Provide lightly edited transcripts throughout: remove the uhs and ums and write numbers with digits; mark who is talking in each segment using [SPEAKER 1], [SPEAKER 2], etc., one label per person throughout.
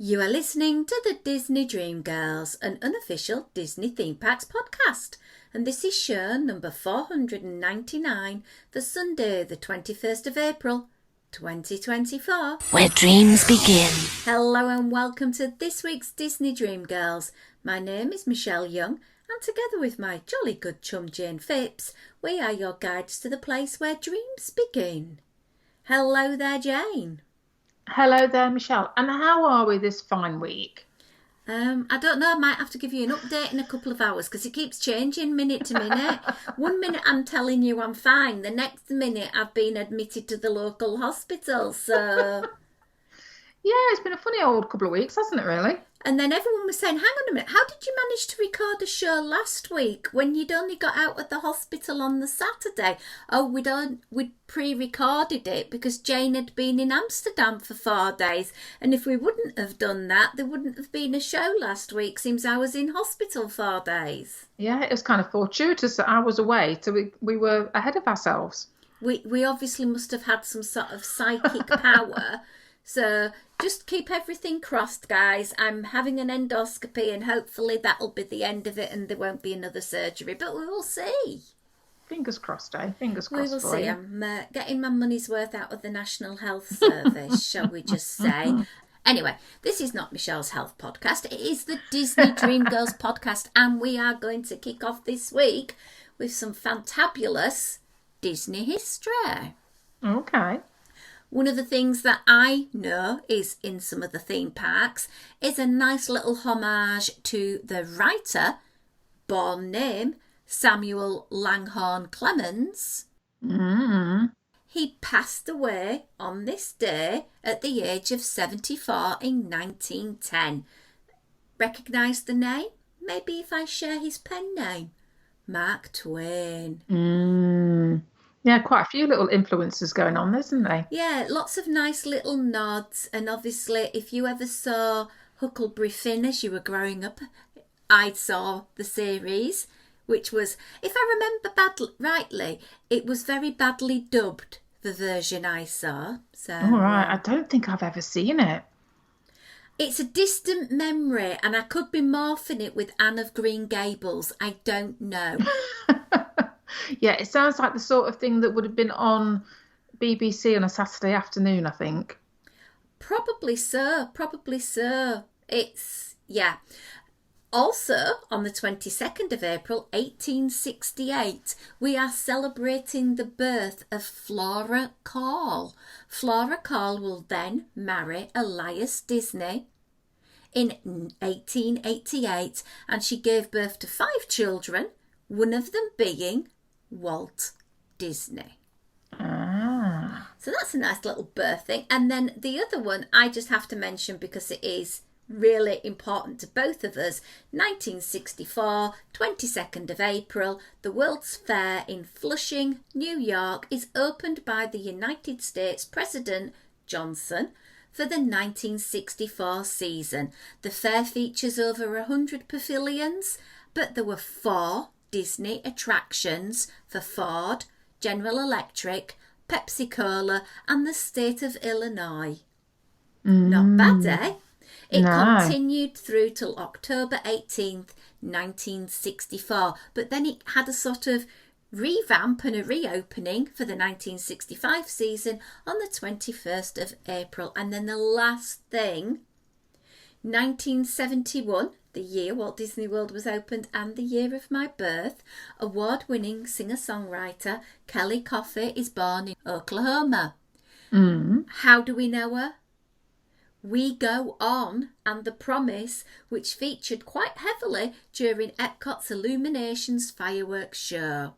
[SPEAKER 1] You are listening to the Disney Dream Girls, an unofficial Disney Theme Parks podcast, and this is show number 499 for Sunday the 21st of April 2024.
[SPEAKER 2] Where dreams begin.
[SPEAKER 1] Hello and welcome to this week's Disney Dream Girls. My name is Michelle Young, and together with my jolly good chum Jane Phipps, we are your guides to the place where dreams begin. Hello there, Jane.
[SPEAKER 3] Hello there, Michelle. And how are we this fine week?
[SPEAKER 1] I don't know, I might have to give you an update in a couple of hours because it keeps changing minute to minute. 1 minute I'm telling you I'm fine, the next minute I've been admitted to the local hospital, so...
[SPEAKER 3] Yeah, it's been a funny old couple of weeks, hasn't it, really?
[SPEAKER 1] And then everyone was saying, hang on a minute, how did you manage to record a show last week when you'd only got out of the hospital on the Saturday? Oh, we'd pre-recorded it because Jane had been in Amsterdam for 4 days. And if we wouldn't have done that, there wouldn't have been a show last week since I was in hospital 4 days.
[SPEAKER 3] Yeah, it was kind of fortuitous that I was away, so we were ahead of ourselves.
[SPEAKER 1] We obviously must have had some sort of psychic power. So just keep everything crossed, guys. I'm having an endoscopy and hopefully that'll be the end of it and there won't be another surgery. But we will see.
[SPEAKER 3] Fingers crossed, eh? Fingers crossed.
[SPEAKER 1] We will see. I'm getting my money's worth out of the National Health Service, shall we just say. Anyway, this is not Michelle's health podcast. It is the Disney Dream Girls podcast. And we are going to kick off this week with some fantabulous Disney history.
[SPEAKER 3] Okay.
[SPEAKER 1] One of the things that I know is in some of the theme parks is a nice little homage to the writer, born name Samuel Langhorne Clemens. He passed away on this day at the age of 74 in 1910. Recognise the name? Maybe if I share his pen name. Mark Twain.
[SPEAKER 3] Yeah, quite a few little influences going on, isn't there?
[SPEAKER 1] Yeah, lots of nice little nods. And obviously, if you ever saw Huckleberry Finn as you were growing up, I saw the series, which was, if I remember rightly, it was very badly dubbed, the version I saw. So,
[SPEAKER 3] all right, I don't think I've ever seen it.
[SPEAKER 1] It's a distant memory, and I could be morphing it with Anne of Green Gables. I don't know.
[SPEAKER 3] Yeah, it sounds like the sort of thing that would have been on BBC on a Saturday afternoon, I think.
[SPEAKER 1] Probably so. It's, yeah. Also, on the 22nd of April, 1868, we are celebrating the birth of Flora Call. Flora Call will then marry Elias Disney in 1888, and she gave birth to 5 children, one of them being Walt Disney. So that's a nice little birth thing. And then the other one I just have to mention because it is really important to both of us. 1964, 22nd of April, the World's Fair in Flushing, New York is opened by the United States President Johnson for the 1964 season. The fair features over 100 pavilions, but there were 4 Disney attractions for Ford, General Electric, Pepsi Cola and the state of Illinois. Not bad, eh? It continued through till October 18th, 1964, but then it had a sort of revamp and a reopening for the 1965 season on the 21st of April. And then the last thing, 1971, the year Walt Disney World was opened and the year of my birth, award-winning singer-songwriter Kelly Coffey is born in Oklahoma. How do we know her? We Go On and The Promise, which featured quite heavily during Epcot's Illuminations fireworks show.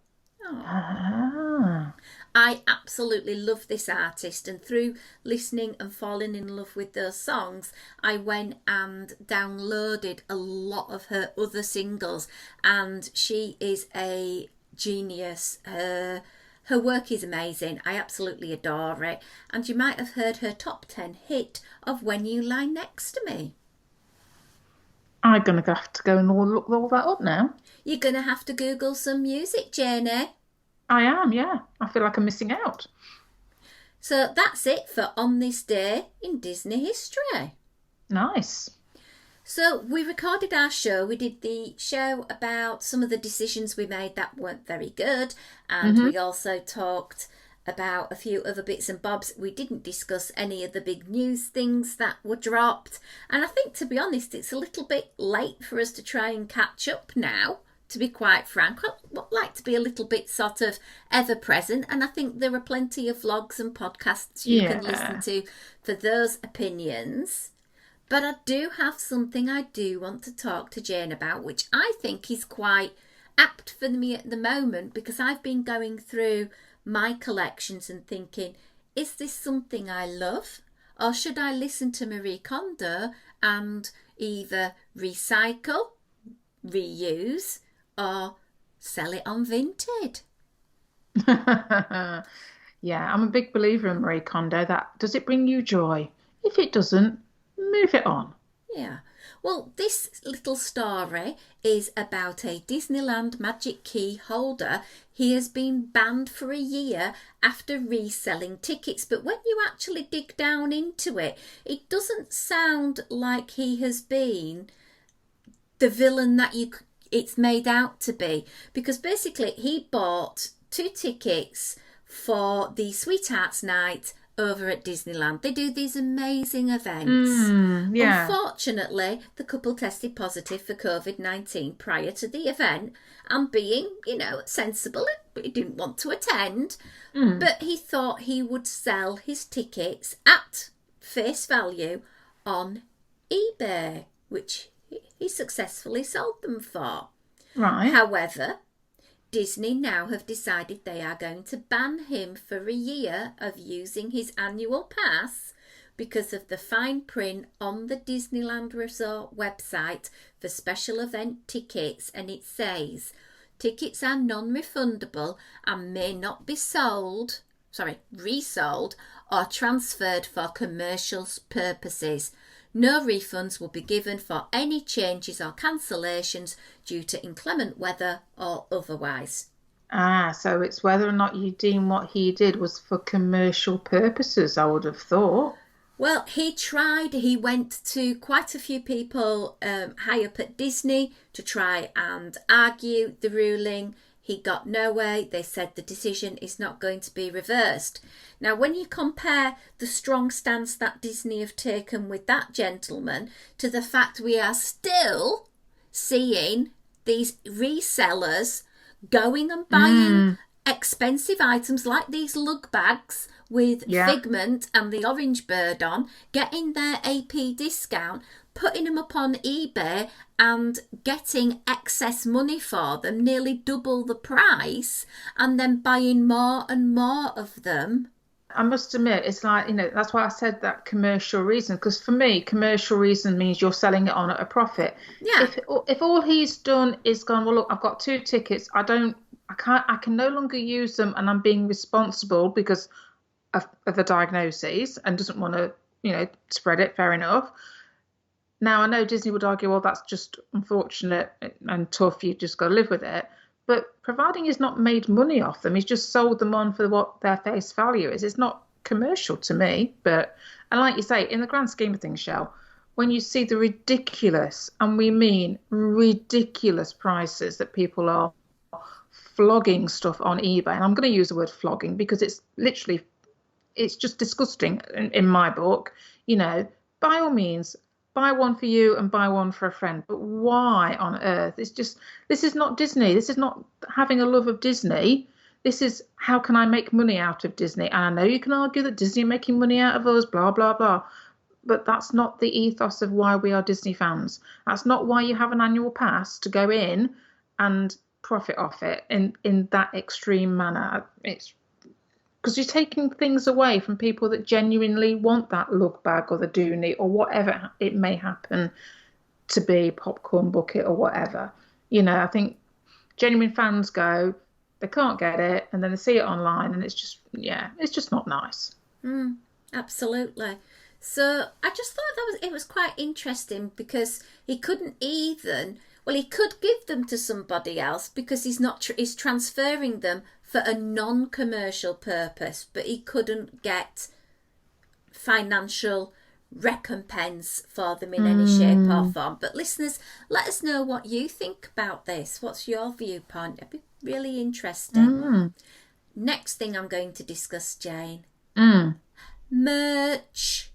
[SPEAKER 1] I absolutely love this artist, and through listening and falling in love with those songs, I went and downloaded a lot of her other singles, and she is a genius. Her work is amazing. I absolutely adore it. And you might have heard her top 10 hit of When You Lie Next to Me.
[SPEAKER 3] I'm going to have to go and look all that up now.
[SPEAKER 1] You're going to have to Google some music, Janie.
[SPEAKER 3] I am, yeah. I feel like I'm missing out.
[SPEAKER 1] So that's it for On This Day in Disney History.
[SPEAKER 3] Nice.
[SPEAKER 1] So we recorded our show. We did the show about some of the decisions we made that weren't very good, and
[SPEAKER 3] Hmm.
[SPEAKER 1] we also talked about a few other bits and bobs. We didn't discuss any of the big news things that were dropped, and I think, to be honest, it's a little bit late for us to try and catch up now. To be quite frank, I'd like to be a little bit sort of ever present, and I think there are plenty of vlogs and podcasts you can listen
[SPEAKER 3] Yeah.
[SPEAKER 1] to for those opinions. But I do have something I do want to talk to Jane about, which I think is quite apt for me at the moment, because I've been going through my collections and thinking, is this something I love? Or should I listen to Marie Kondo and either recycle, reuse, or sell it on Vinted?
[SPEAKER 3] Yeah, I'm a big believer in Marie Kondo. That does it bring you joy? If it doesn't, move it on.
[SPEAKER 1] Yeah. Well, this little story is about a Disneyland Magic Key holder. He has been banned for a year after reselling tickets, but when you actually dig down into it, it doesn't sound like he has been the villain that it's made out to be, because basically he bought 2 tickets for the Sweethearts Night over at Disneyland. They do these amazing events.
[SPEAKER 3] Yeah.
[SPEAKER 1] Unfortunately, the couple tested positive for COVID-19 prior to the event, and being, sensible, he didn't want to attend,
[SPEAKER 3] Mm.
[SPEAKER 1] but he thought he would sell his tickets at face value on eBay, which he successfully sold them for.
[SPEAKER 3] Right.
[SPEAKER 1] However, Disney now have decided they are going to ban him for a year of using his annual pass because of the fine print on the Disneyland Resort website for special event tickets, and it says tickets are non-refundable and may not be resold or transferred for commercial purposes. No refunds will be given for any changes or cancellations due to inclement weather or otherwise.
[SPEAKER 3] Ah, so it's whether or not you deem what he did was for commercial purposes, I would have thought.
[SPEAKER 1] Well, he went to quite a few people high up at Disney to try and argue the ruling. He got nowhere. They said the decision is not going to be reversed. Now, when you compare the strong stance that Disney have taken with that gentleman to the fact we are still seeing these resellers going and buying
[SPEAKER 3] Mm,
[SPEAKER 1] expensive items like these lug bags with
[SPEAKER 3] yeah.
[SPEAKER 1] Figment and the orange bird on, getting their AP discount, putting them up on eBay and getting excess money for them, nearly double the price, and then buying more and more of them.
[SPEAKER 3] I must admit, it's like, that's why I said that commercial reason, because for me, commercial reason means you're selling it on at a profit.
[SPEAKER 1] Yeah,
[SPEAKER 3] If all he's done is gone, well, look, I've got 2 tickets, I can no longer use them, and I'm being responsible because of the diagnoses and doesn't want to, spread it, fair enough. Now, I know Disney would argue, well, that's just unfortunate and tough. You just got to live with it. But providing he's not made money off them, he's just sold them on for what their face value is. It's not commercial to me. And like you say, in the grand scheme of things, Shell, when you see the ridiculous, and we mean ridiculous prices that people are flogging stuff on eBay, and I'm going to use the word flogging because it's just disgusting in my book. By all means, buy one for you and buy one for a friend. But why on earth? This is not Disney. This is not having a love of Disney. This is how can I make money out of Disney? And I know you can argue that Disney are making money out of us, blah, blah, blah. But that's not the ethos of why we are Disney fans. That's not why you have an annual pass to go in and profit off it in that extreme manner. It's because you're taking things away from people that genuinely want that lug bag or the dooney or whatever it may happen to be, popcorn bucket or whatever. I think genuine fans go, they can't get it, and then they see it online, and it's just not nice.
[SPEAKER 1] absolutely. So I just thought it was quite interesting because he couldn't even, well, he could give them to somebody else because he's transferring them for a non-commercial purpose, but he couldn't get financial recompense for them in any shape or form. But listeners, let us know what you think about this. What's your viewpoint? It'd be really interesting. Next thing I'm going to discuss, Jane. Merch.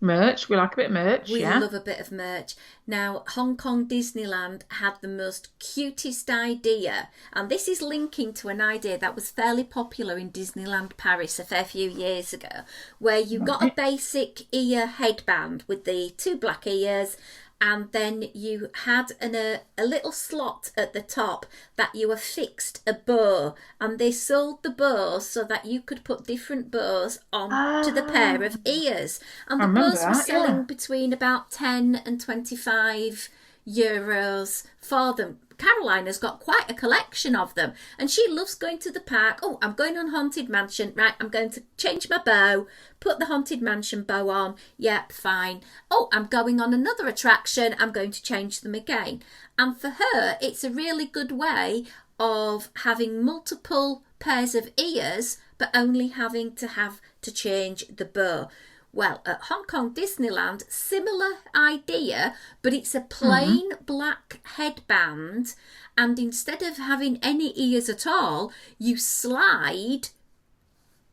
[SPEAKER 3] Merch. We like a bit of merch,
[SPEAKER 1] We
[SPEAKER 3] yeah.
[SPEAKER 1] love a bit of merch. Now, Hong Kong Disneyland had the most cutest idea, and this is linking to an idea that was fairly popular in Disneyland Paris a fair few years ago, where you got a basic ear headband with the two black ears, and then you had a little slot at the top that you affixed a bow, and they sold the bows so that you could put different bows on to the pair of ears, and the bows were selling between about 10 and 25 euros for them. Caroline has got quite a collection of them, and she loves going to the park. Oh, I'm going on Haunted Mansion. Right, I'm going to change my bow, put the Haunted Mansion bow on. Yep, fine. Oh, I'm going on another attraction. I'm going to change them again. And for her, it's a really good way of having multiple pairs of ears, but only having to change the bow. Well, at Hong Kong Disneyland, similar idea, but it's a plain black headband, and instead of having any ears at all, you slide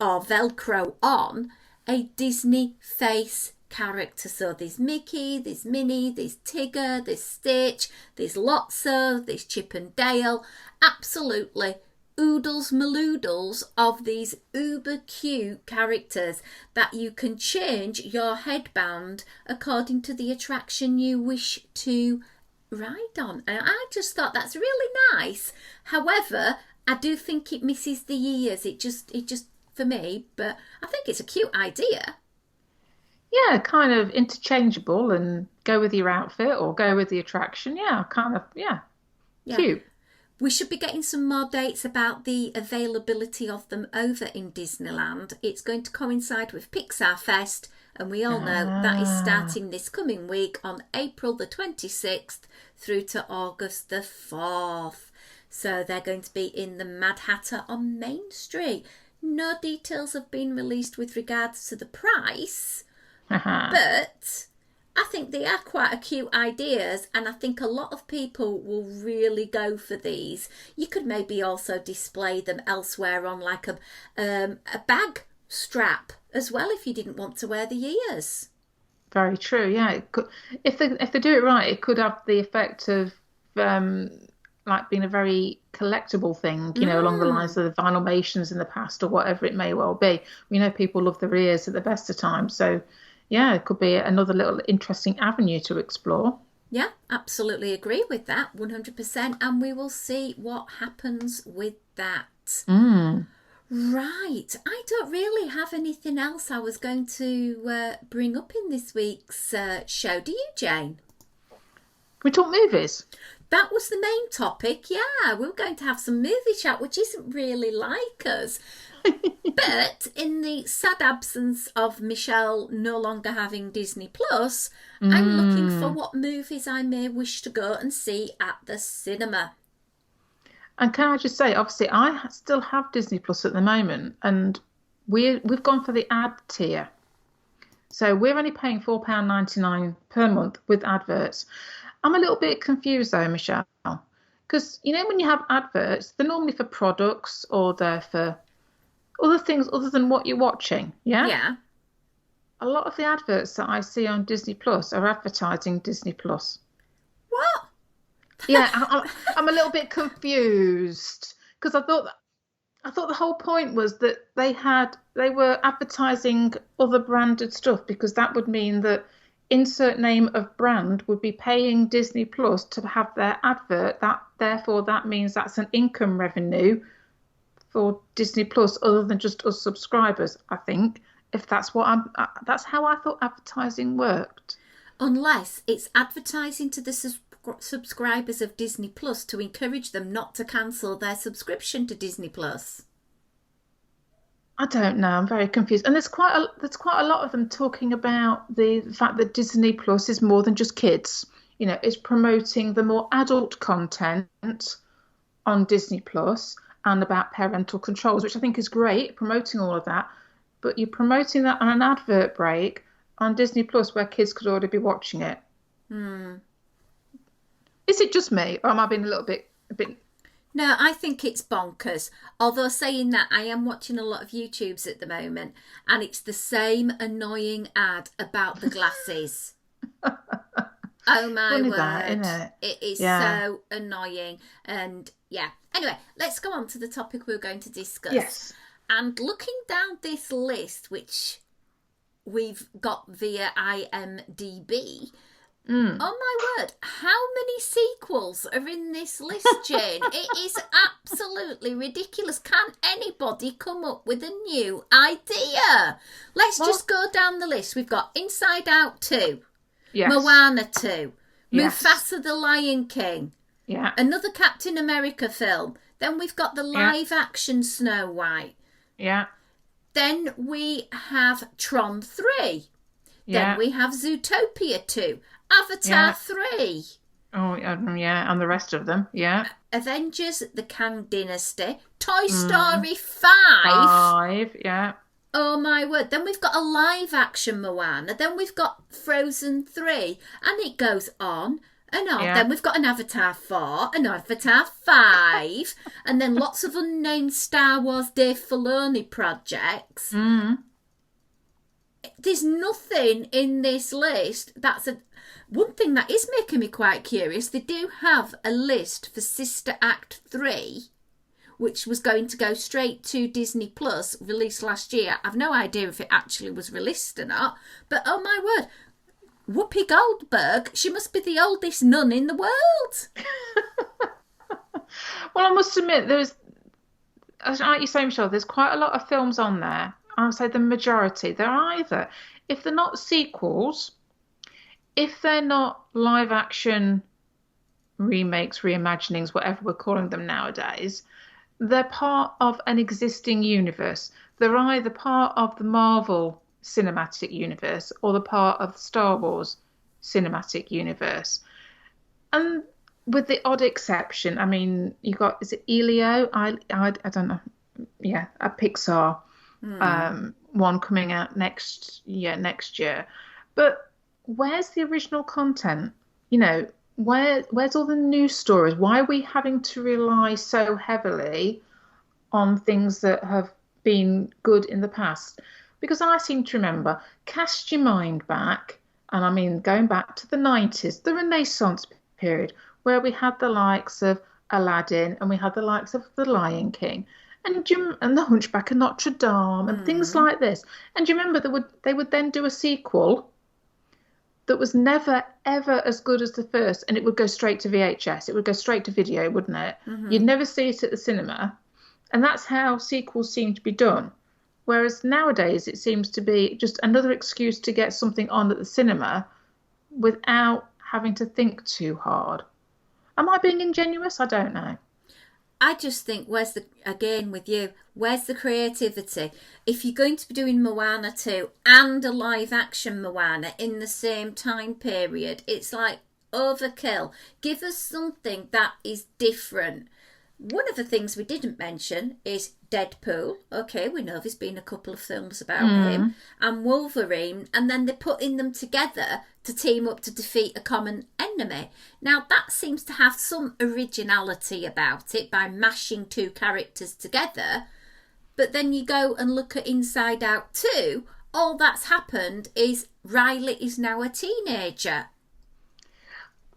[SPEAKER 1] or Velcro on a Disney face character. So there's Mickey, there's Minnie, there's Tigger, there's Stitch, there's Lotso, there's Chip and Dale. Absolutely oodles maloodles of these uber cute characters that you can change your headband according to the attraction you wish to ride on. And I just thought that's really nice. However, I do think it misses the ears. It just for me, but I think it's a cute idea.
[SPEAKER 3] Yeah, kind of interchangeable and go with your outfit or go with the attraction. Yeah, kind of, yeah. Cute.
[SPEAKER 1] We should be getting some more dates about the availability of them over in Disneyland. It's going to coincide with Pixar Fest, and we all know that is starting this coming week on April the 26th through to August the 4th. So they're going to be in the Mad Hatter on Main Street. No details have been released with regards to the price, but I think they are quite cute ideas, and I think a lot of people will really go for these. You could maybe also display them elsewhere on like a bag strap as well if you didn't want to wear the ears.
[SPEAKER 3] Very true. Yeah, it could, if they do it right, it could have the effect of like being a very collectible thing, you know, along the lines of the Vinylmations in the past or whatever it may well be. We know people love their ears at the best of times, so yeah, it could be another little interesting avenue to explore.
[SPEAKER 1] Yeah, absolutely agree with that, 100%, and we will see what happens with that. Right, I don't really have anything else I was going to bring up in this week's show. Do you, Jane?
[SPEAKER 3] Can we talk movies?
[SPEAKER 1] That was the main topic, yeah. We were going to have some movie chat, which isn't really like us. But in the sad absence of Michelle no longer having Disney Plus, I'm looking for what movies I may wish to go and see at the cinema.
[SPEAKER 3] And can I just say, obviously, I still have Disney Plus at the moment, and we've gone for the ad tier. So we're only paying £4.99 per month with adverts. I'm a little bit confused though, Michelle, because you know when you have adverts, they're normally for products or they're for other things other than what you're watching. Yeah.
[SPEAKER 1] Yeah.
[SPEAKER 3] A lot of the adverts that I see on Disney Plus are advertising Disney Plus.
[SPEAKER 1] What?
[SPEAKER 3] Yeah, I'm a little bit confused because I thought the whole point was that they were advertising other branded stuff because that would mean that insert name of brand would be paying Disney Plus to have their advert. Therefore that means that's an income revenue for Disney Plus other than just us subscribers. I think if that's that's how I thought advertising worked.
[SPEAKER 1] Unless it's advertising to the subscribers of Disney Plus to encourage them not to cancel their subscription to Disney Plus.
[SPEAKER 3] I don't know. I'm very confused. And there's quite a lot of them talking about the fact that Disney Plus is more than just kids. You know, it's promoting the more adult content on Disney Plus and about parental controls, which I think is great, promoting all of that. But you're promoting that on an advert break, on Disney Plus where kids could already be watching it. Is it just me, or am I being a bit?
[SPEAKER 1] No, I think it's bonkers. Although saying that, I am watching a lot of YouTubes at the moment, and it's the same annoying ad about the glasses. Oh my
[SPEAKER 3] Funny that,
[SPEAKER 1] word.
[SPEAKER 3] isn't it?
[SPEAKER 1] It is
[SPEAKER 3] Yeah.
[SPEAKER 1] so annoying. And yeah. Anyway, let's go on to the topic we're going to discuss.
[SPEAKER 3] Yes.
[SPEAKER 1] And looking down this list, which we've got via IMDb,
[SPEAKER 3] Mm.
[SPEAKER 1] oh my word, how many sequels are in this list, Jane? It is absolutely ridiculous. Can anybody come up with a new idea? Let's just go down the list. We've got Inside Out 2,
[SPEAKER 3] Yes.
[SPEAKER 1] Moana 2,
[SPEAKER 3] Yes.
[SPEAKER 1] Mufasa the Lion King,
[SPEAKER 3] Yeah.
[SPEAKER 1] another Captain America film. Then we've got the live action Snow White.
[SPEAKER 3] Yeah.
[SPEAKER 1] Then we have Tron 3.
[SPEAKER 3] Yeah.
[SPEAKER 1] Then we have Zootopia 2. Avatar 3.
[SPEAKER 3] Oh, yeah, and the rest of them, yeah.
[SPEAKER 1] Avengers, The Kang Dynasty. Toy Story 5.
[SPEAKER 3] 5, yeah.
[SPEAKER 1] Oh my word. Then we've got a live action Moana. Then we've got Frozen 3. And it goes on and on.
[SPEAKER 3] Yeah.
[SPEAKER 1] Then we've got an Avatar 4, an Avatar 5, and then lots of unnamed Star Wars Dave Filoni projects. There's nothing in this list that's a... One thing that is making me quite curious, they do have a list for Sister Act 3, which was going to go straight to Disney Plus, released last year. I've no idea if it actually was released or not, but oh my word, Whoopi Goldberg, she must be the oldest nun in the world.
[SPEAKER 3] Well, I must admit, like you say, Michelle, there's quite a lot of films on there. I would say the majority, they're either, if they're not sequels, if they're not live action remakes, reimaginings, whatever we're calling them nowadays, they're part of an existing universe. They're either part of the Marvel cinematic universe or the part of the Star Wars cinematic universe. And with the odd exception, I mean, you got, is it Elio? I don't know. Yeah, a Pixar one coming out next year. But where's the original content? You know, where's all the new stories? Why are we having to rely so heavily on things that have been good in the past? Because I seem to remember, cast your mind back, and I mean going back to the 90s, the Renaissance period, where we had the likes of Aladdin and we had the likes of The Lion King and The Hunchback of Notre Dame and things like this. And do you remember they would then do a sequel that was never, ever as good as the first, and it would go straight to VHS. It would go straight to video, wouldn't it? You'd never see it at the cinema. And that's how sequels seem to be done. Whereas nowadays, it seems to be just another excuse to get something on at the cinema without having to think too hard. Am I being ingenuous? I don't know.
[SPEAKER 1] I just think, where's the creativity? If you're going to be doing Moana 2 and a live action Moana in the same time period, it's like overkill. Give us something that is different. One of the things we didn't mention is Deadpool. Okay, we know there's been a couple of films about him. And Wolverine. And then they're putting them together to team up to defeat a common enemy. Now, that seems to have some originality about it by mashing two characters together. But then you go and look at Inside Out 2. All that's happened is Riley is now a teenager.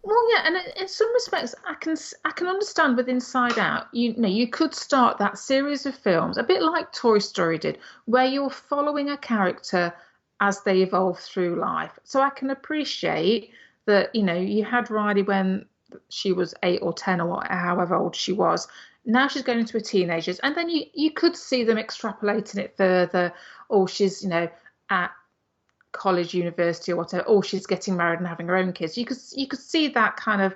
[SPEAKER 3] Well, yeah, and in some respects, I can understand with Inside Out. You know, you could start that series of films a bit like Toy Story did, where you're following a character as they evolve through life. So I can appreciate that. You know, you had Riley when she was 8 or 10 or however old she was. Now she's going into her teenagers, and then you could see them extrapolating it further. Or she's, you know, at college, university, or whatever, or she's getting married and having her own kids. You could see that kind of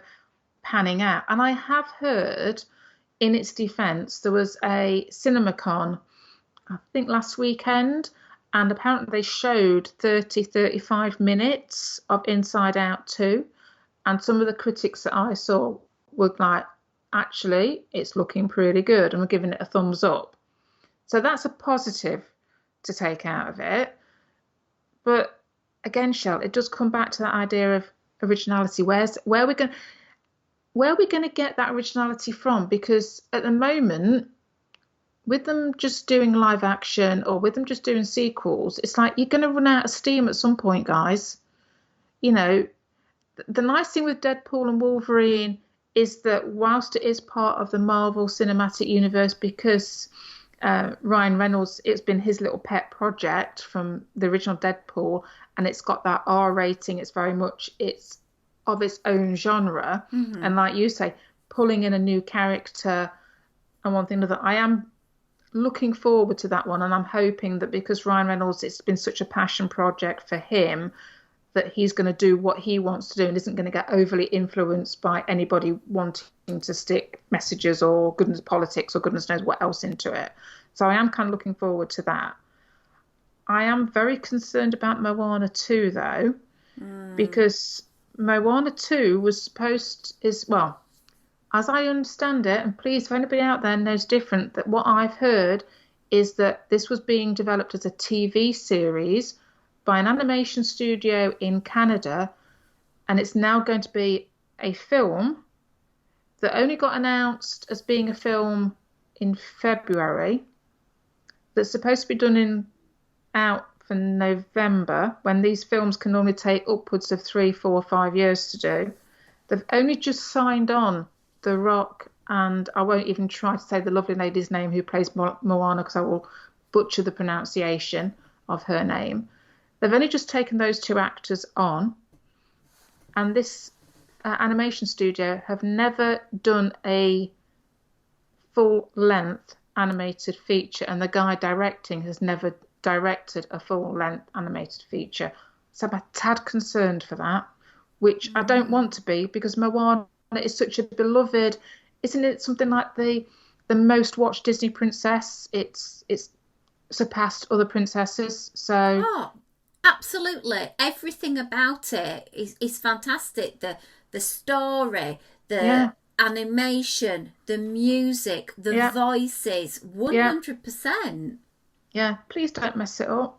[SPEAKER 3] panning out. And I have heard, in its defence, there was a CinemaCon, I think last weekend, and apparently they showed 35 minutes of Inside Out 2, and some of the critics that I saw were like, actually, it's looking pretty good, and we're giving it a thumbs up. So that's a positive to take out of it. But again, Shell, it does come back to that idea of originality. Where are we going to get that originality from? Because at the moment, with them just doing live action or with them just doing sequels, it's like you're going to run out of steam at some point, guys. You know, the nice thing with Deadpool and Wolverine is that whilst it is part of the Marvel Cinematic Universe, because Ryan Reynolds, it's been his little pet project from the original Deadpool, and it's got that R rating. It's of its own genre, and like you say, pulling in a new character and one thing or another. I am looking forward to that one, and I'm hoping that because Ryan Reynolds, it's been such a passion project for him, that he's going to do what he wants to do and isn't going to get overly influenced by anybody wanting to stick messages or goodness politics or goodness knows what else into it. So I am kind of looking forward to that. I am very concerned about Moana 2 though, because Moana 2 was well, as I understand it, and please if anybody out there knows different, that what I've heard is that this was being developed as a TV series by an animation studio in Canada, and it's now going to be a film that only got announced as being a film in February, that's supposed to be out for November, when these films can normally take upwards of 3, 4, 5 years to do. They've only just signed on The Rock, and I won't even try to say the lovely lady's name who plays Moana because I will butcher the pronunciation of her name. They've only just taken those two actors on, and this animation studio have never done a full-length animated feature, and the guy directing has never directed a full-length animated feature. So I'm a tad concerned for that, which I don't want to be, because Moana is such a beloved, isn't it? Something like the most watched Disney princess. It's surpassed other princesses. So.
[SPEAKER 1] Oh, absolutely. Everything about it is fantastic. The story, the animation, the music, the voices, 100%.
[SPEAKER 3] Yeah, please don't mess it up.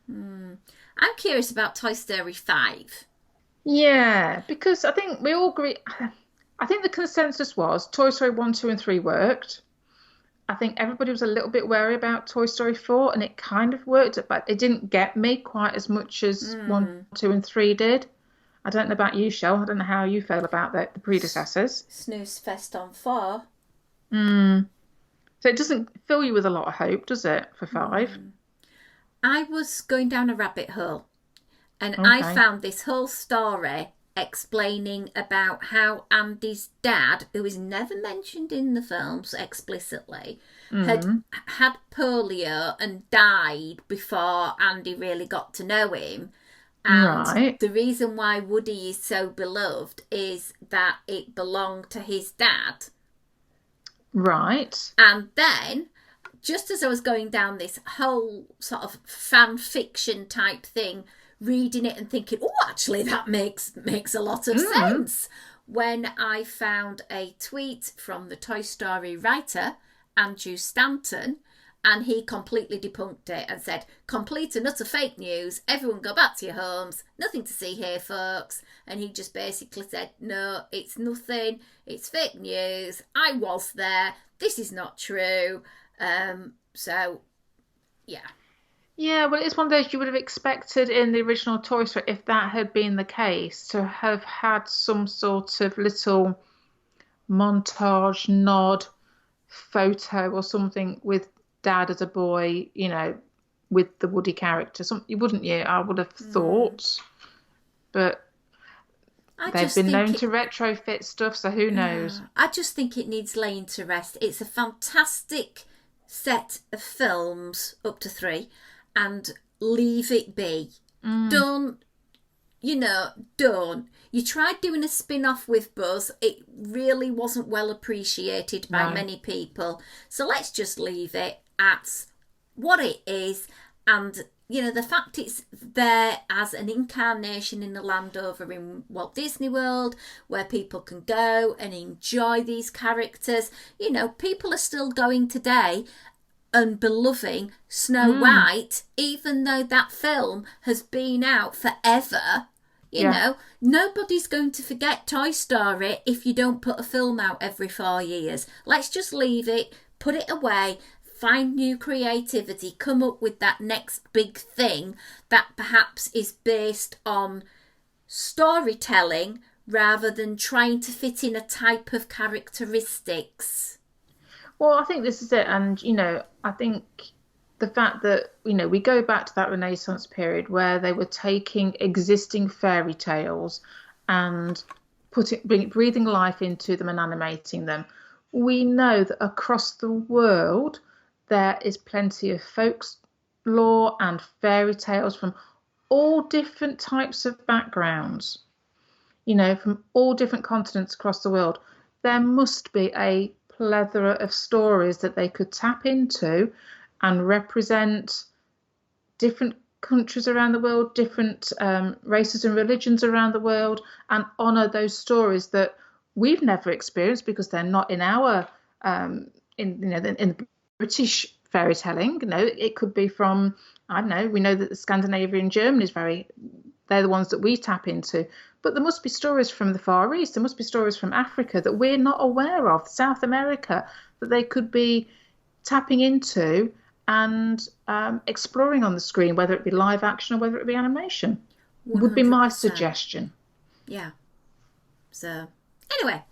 [SPEAKER 1] I'm curious about Toy Story 5.
[SPEAKER 3] Yeah, because I think we all agree. I think the consensus was Toy Story 1, 2, and 3 worked. I think everybody was a little bit wary about Toy Story 4, and it kind of worked, but it didn't get me quite as much as 1, 2, and 3 did. I don't know about you, Shell. I don't know how you feel about the predecessors.
[SPEAKER 1] Snooze fest on 4.
[SPEAKER 3] So it doesn't fill you with a lot of hope, does it, for 5?
[SPEAKER 1] I was going down a rabbit hole, and I found this whole story explaining about how Andy's dad, who is never mentioned in the films explicitly, had polio and died before Andy really got to know him. And the reason why Woody is so beloved is that it belonged to his dad.
[SPEAKER 3] Right.
[SPEAKER 1] And then, just as I was going down this whole sort of fan fiction type thing, reading it and thinking, oh, actually, that makes a lot of sense, when I found a tweet from the Toy Story writer, Andrew Stanton, and he completely debunked it and said, complete and utter fake news, everyone go back to your homes, nothing to see here, folks. And he just basically said, no, it's nothing, it's fake news, I was there, this is not true. So, yeah.
[SPEAKER 3] Yeah, well, it's one of those you would have expected in the original Toy Story, if that had been the case, to have had some sort of little montage, nod, photo or something with Dad as a boy, you know, with the Woody character. Wouldn't you? I would have thought. But they've been known to retrofit stuff, so who knows?
[SPEAKER 1] I just think it needs laying to rest. It's a fantastic set of films, up to 3, and leave it be. Don't. You tried doing a spin-off with Buzz. It really wasn't well appreciated by many people. So let's just leave it at what it is. And, the fact it's there as an incarnation in the land over in Walt Disney World, where people can go and enjoy these characters. People are still going today and beloving Snow White, even though that film has been out forever. You know, nobody's going to forget Toy Story if you don't put a film out every 4 years. Let's just leave it, put it away, find new creativity, come up with that next big thing that perhaps is based on storytelling rather than trying to fit in a type of characteristics.
[SPEAKER 3] Well, I think this is it. And, I think the fact that, we go back to that Renaissance period where they were taking existing fairy tales and breathing life into them and animating them. We know that across the world, there is plenty of folklore and fairy tales from all different types of backgrounds, from all different continents across the world. There must be a plethora of stories that they could tap into and represent different countries around the world, different races and religions around the world, and honour those stories that we've never experienced because they're not in our in the British fairy telling. It could be from, I don't know, we know that the Scandinavian German is they're the ones that we tap into. But there must be stories from the Far East, there must be stories from Africa that we're not aware of, South America, that they could be tapping into and exploring on the screen, whether it be live action or whether it be animation. 100%. Would be my suggestion.
[SPEAKER 1] Yeah. So, anyway,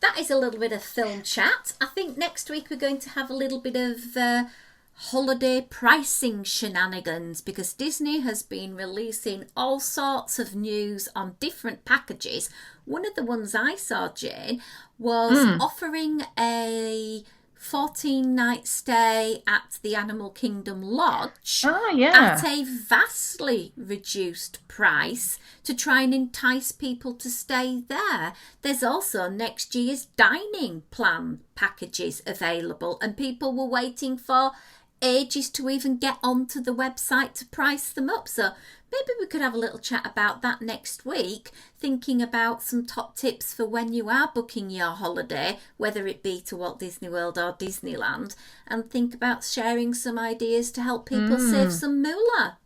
[SPEAKER 1] that is a little bit of film chat. I think next week we're going to have a little bit of holiday pricing shenanigans because Disney has been releasing all sorts of news on different packages. One of the ones I saw, Jane, was offering a 14-night stay at the Animal Kingdom Lodge at a vastly reduced price to try and entice people to stay there. There's also next year's dining plan packages available, and people were waiting for ages to even get onto the website to price them up. So maybe we could have a little chat about that next week, thinking about some top tips for when you are booking your holiday, whether it be to Walt Disney World or Disneyland, and think about sharing some ideas to help people save some moolah.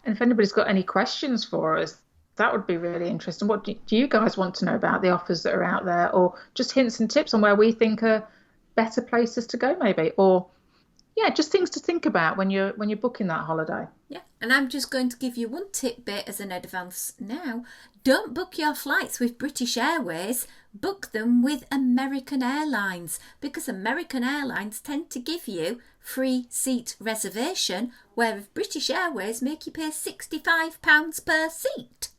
[SPEAKER 3] And if anybody's got any questions for us, that would be really interesting. What do you guys want to know about the offers that are out there, or just hints and tips on where we think are better places to go maybe, or just things to think about when you're booking that holiday.
[SPEAKER 1] Yeah, and I'm just going to give you one tidbit as an advance now. Don't book your flights with British Airways. Book them with American Airlines, because American Airlines tend to give you free seat reservation, whereas British Airways make you pay £65 per seat.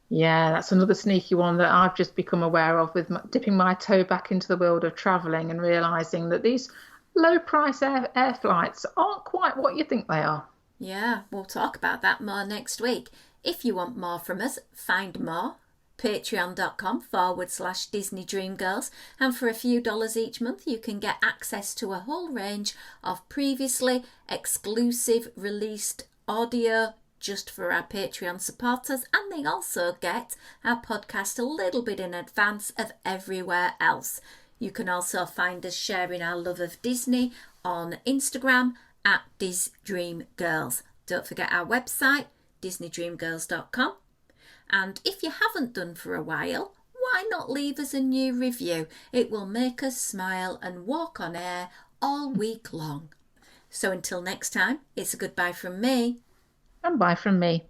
[SPEAKER 3] Yeah, that's another sneaky one that I've just become aware of with dipping my toe back into the world of travelling and realising that these low price air flights aren't quite what you think they are.
[SPEAKER 1] Yeah, we'll talk about that more next week. If you want more from us, find more. Patreon.com/Disney Dream Girls, and for a few dollars each month you can get access to a whole range of previously exclusive released audio just for our Patreon supporters, and they also get our podcast a little bit in advance of everywhere else. You can also find us sharing our love of Disney on Instagram at DisDreamGirls. Don't forget our website, DisneyDreamGirls.com. And if you haven't done for a while, why not leave us a new review? It will make us smile and walk on air all week long. So until next time, it's a goodbye from me.
[SPEAKER 3] And bye from me.